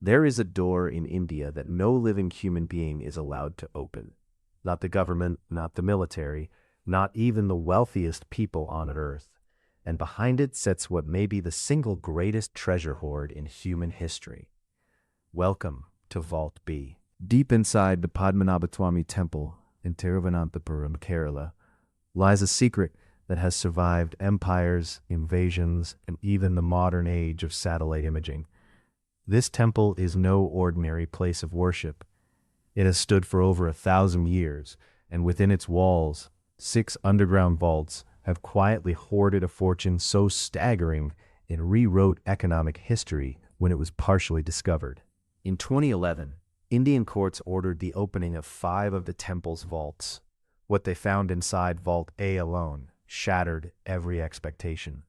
There is a door in India that no living human being is allowed to open. Not the government, not the military, not even the wealthiest people on earth. And behind it sits what may be the single greatest treasure hoard in human history. Welcome to Vault B. Deep inside the Padmanabhaswamy temple in Tiruvananthapuram, Kerala, lies a secret that has survived empires, invasions, and even the modern age of satellite imaging. This temple is no ordinary place of worship. It has stood for over 1,000 years, and within its walls, 6 underground vaults have quietly hoarded a fortune so staggering it rewrote economic history when it was partially discovered. In 2011, Indian courts ordered the opening of 5 of the temple's vaults. What they found inside Vault A alone shattered every expectation.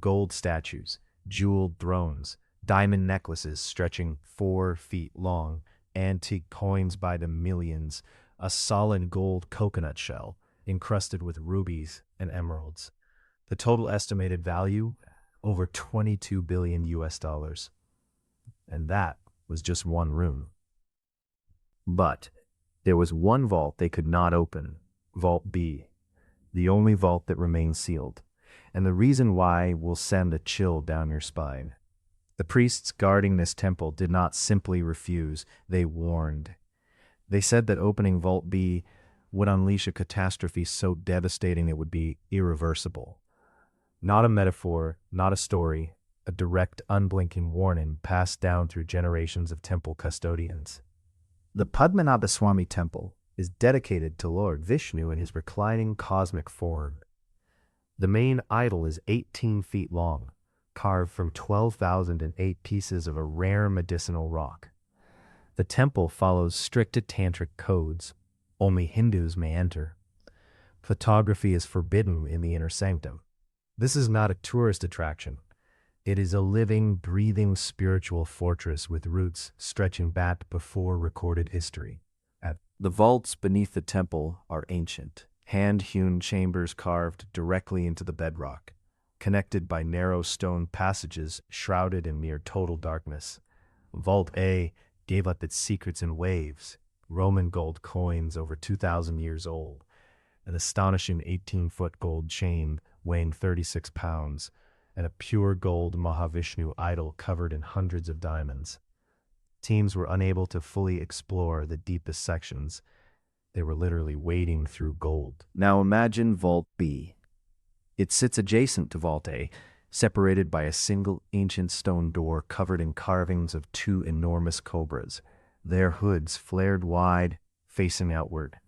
Gold statues, jeweled thrones, diamond necklaces stretching 4 feet long, antique coins by the millions, a solid gold coconut shell encrusted with rubies and emeralds. The total estimated value, over 22 billion US dollars. And that was just one room. But there was one vault they could not open, Vault B, the only vault that remains sealed. And the reason why will send a chill down your spine. The priests guarding this temple did not simply refuse, they warned. They said that opening Vault B would unleash a catastrophe so devastating it would be irreversible. Not a metaphor, not a story, a direct, unblinking warning passed down through generations of temple custodians. The Padmanabhaswamy temple is dedicated to Lord Vishnu in his reclining cosmic form. The main idol is 18 feet long, carved from 12,008 pieces of a rare medicinal rock. The temple follows strict tantric codes. Only Hindus may enter. Photography is forbidden in the inner sanctum. This is not a tourist attraction. It is a living, breathing spiritual fortress with roots stretching back before recorded history. The vaults beneath the temple are ancient, hand-hewn chambers carved directly into the bedrock, connected by narrow stone passages shrouded in near total darkness. Vault A gave up its secrets in waves, Roman gold coins over 2,000 years old, an astonishing 18-foot gold chain weighing 36 pounds, and a pure gold Mahavishnu idol covered in hundreds of diamonds. Teams were unable to fully explore the deepest sections. They were literally wading through gold. Now imagine Vault B. It sits adjacent to Vault A, separated by a single ancient stone door covered in carvings of 2 enormous cobras, their hoods flared wide, facing outward.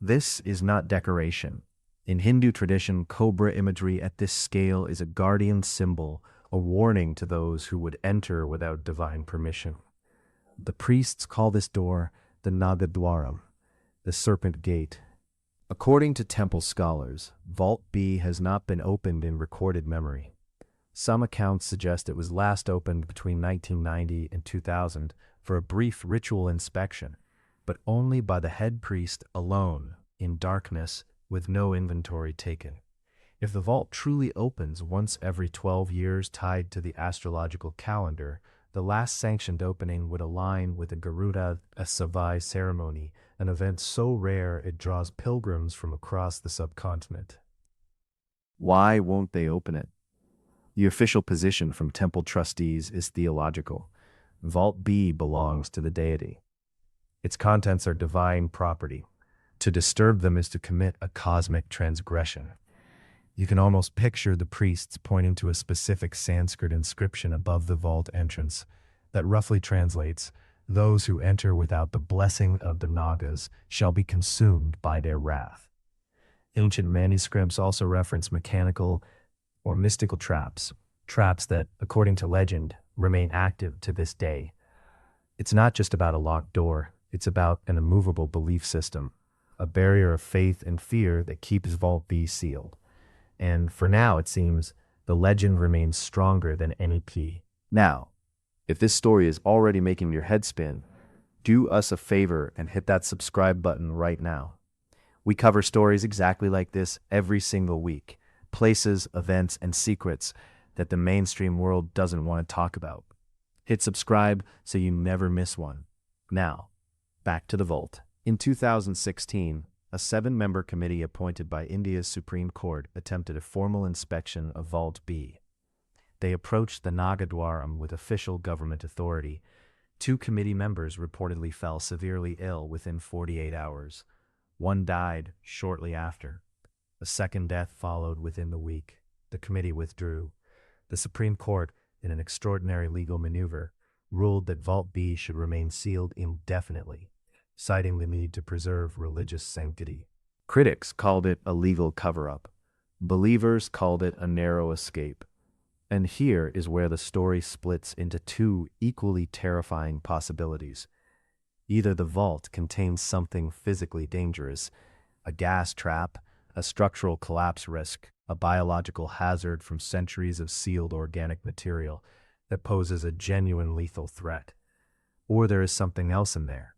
This is not decoration. In Hindu tradition, cobra imagery at this scale is a guardian symbol, a warning to those who would enter without divine permission. The priests call this door the Naga Dwaram, the Serpent Gate. According to temple scholars, Vault B has not been opened in recorded memory. Some accounts suggest it was last opened between 1990 and 2000 for a brief ritual inspection, but only by the head priest alone, in darkness, with no inventory taken. If the vault truly opens once every 12 years tied to the astrological calendar, the last sanctioned opening would align with the Garuda Savai ceremony, an event so rare it draws pilgrims from across the subcontinent. Why won't they open it? The official position from temple trustees is theological. Vault B belongs to the deity. Its contents are divine property. To disturb them is to commit a cosmic transgression. You can almost picture the priests pointing to a specific Sanskrit inscription above the vault entrance that roughly translates, "Those who enter without the blessing of the Nagas shall be consumed by their wrath." Ancient manuscripts also reference mechanical or mystical traps that, according to legend, remain active to this day. It's not just about a locked door, it's about an immovable belief system, a barrier of faith and fear that keeps Vault B sealed. And for now, it seems, the legend remains stronger than any key. Now, if this story is already making your head spin, do us a favor and hit that subscribe button right now. We cover stories exactly like this every single week. Places, events, and secrets that the mainstream world doesn't want to talk about. Hit subscribe so you never miss one. Now, back to the vault. In 2016, a 7-member committee appointed by India's Supreme Court attempted a formal inspection of Vault B. They approached the Naga Dwaram with official government authority. 2 committee members reportedly fell severely ill within 48 hours. One died shortly after. A second death followed within the week. The committee withdrew. The Supreme Court, in an extraordinary legal maneuver, ruled that Vault B should remain sealed indefinitely, citing the need to preserve religious sanctity. Critics called it a legal cover-up. Believers called it a narrow escape. And here is where the story splits into 2 equally terrifying possibilities. Either the vault contains something physically dangerous, a gas trap, a structural collapse risk, a biological hazard from centuries of sealed organic material that poses a genuine lethal threat. Or there is something else in there,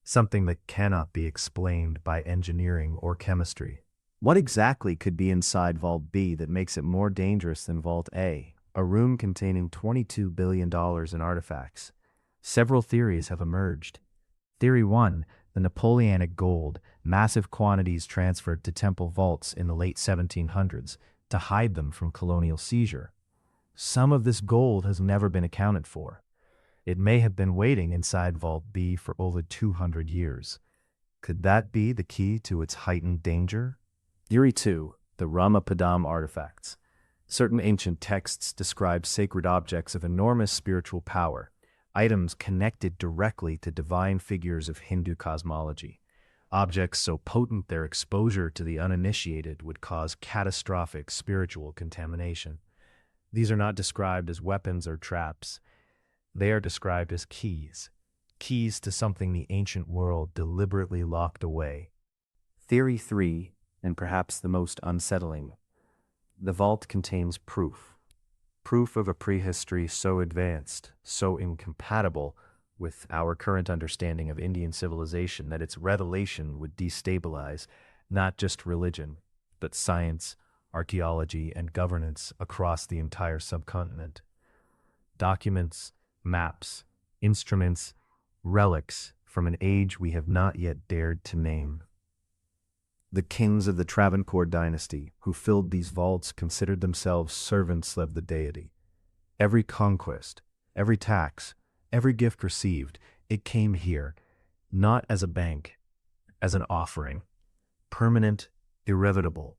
something that cannot be explained by engineering or chemistry. What exactly could be inside Vault B that makes it more dangerous than Vault A, a room containing $22 billion in artifacts? Several theories have emerged. Theory 1, the Napoleonic gold, massive quantities transferred to temple vaults in the late 1700s to hide them from colonial seizure. Some of this gold has never been accounted for. It may have been waiting inside Vault B for over 200 years. Could that be the key to its heightened danger? Theory 2, the Ramapadam artifacts. Certain ancient texts describe sacred objects of enormous spiritual power, items connected directly to divine figures of Hindu cosmology. Objects so potent their exposure to the uninitiated would cause catastrophic spiritual contamination. These are not described as weapons or traps. They are described as keys. Keys to something the ancient world deliberately locked away. Theory 3, and perhaps the most unsettling. The vault contains proof. Proof of a prehistory so advanced, so incompatible with our current understanding of Indian civilization that its revelation would destabilize not just religion, but science, archaeology, and governance across the entire subcontinent. Documents, maps, instruments, relics from an age we have not yet dared to name. The kings of the Travancore dynasty who filled these vaults considered themselves servants of the deity. Every conquest, every tax, every gift received, it came here, not as a bank, as an offering, permanent, irrevocable.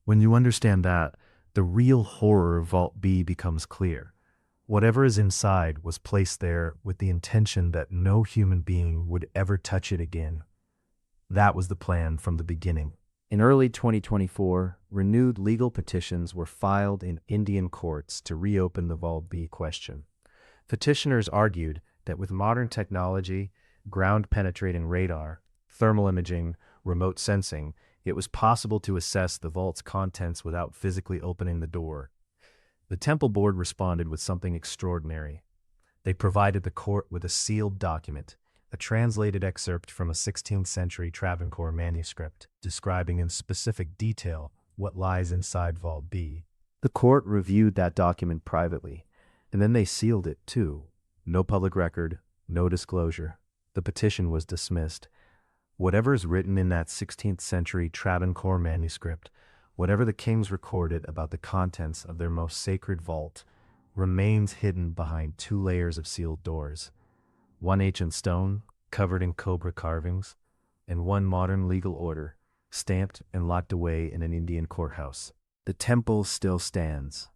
When you understand that, the real horror of Vault B becomes clear. Whatever is inside was placed there with the intention that no human being would ever touch it again. That was the plan from the beginning. In early 2024, renewed legal petitions were filed in Indian courts to reopen the Vault B question. Petitioners argued that with modern technology, ground-penetrating radar, thermal imaging, remote sensing, it was possible to assess the vault's contents without physically opening the door. The Temple Board responded with something extraordinary. They provided the court with a sealed document, a translated excerpt from a 16th century Travancore manuscript, describing in specific detail what lies inside Vault B. The court reviewed that document privately, and then they sealed it too. No public record, no disclosure. The petition was dismissed. Whatever is written in that 16th century Travancore manuscript, whatever the kings recorded about the contents of their most sacred vault, remains hidden behind 2 layers of sealed doors. One ancient stone, covered in cobra carvings, and one modern legal order, stamped and locked away in an Indian courthouse. The temple still stands.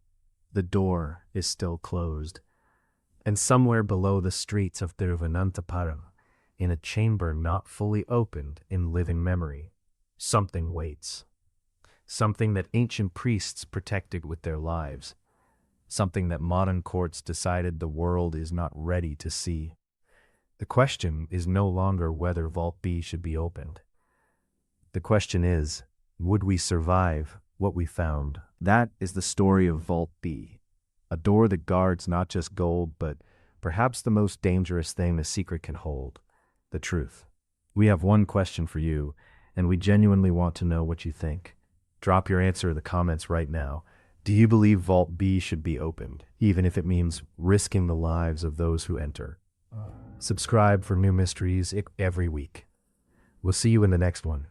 The door is still closed. And somewhere below the streets of Thiruvananthapuram, in a chamber not fully opened in living memory, something waits. Something that ancient priests protected with their lives. Something that modern courts decided the world is not ready to see. The question is no longer whether Vault B should be opened. The question is, would we survive what we found? That is the story of Vault B, a door that guards not just gold, but perhaps the most dangerous thing a secret can hold, the truth. We have one question for you, and we genuinely want to know what you think. Drop your answer in the comments right now. Do you believe Vault B should be opened, even if it means risking the lives of those who enter? Subscribe for new mysteries every week. We'll see you in the next one.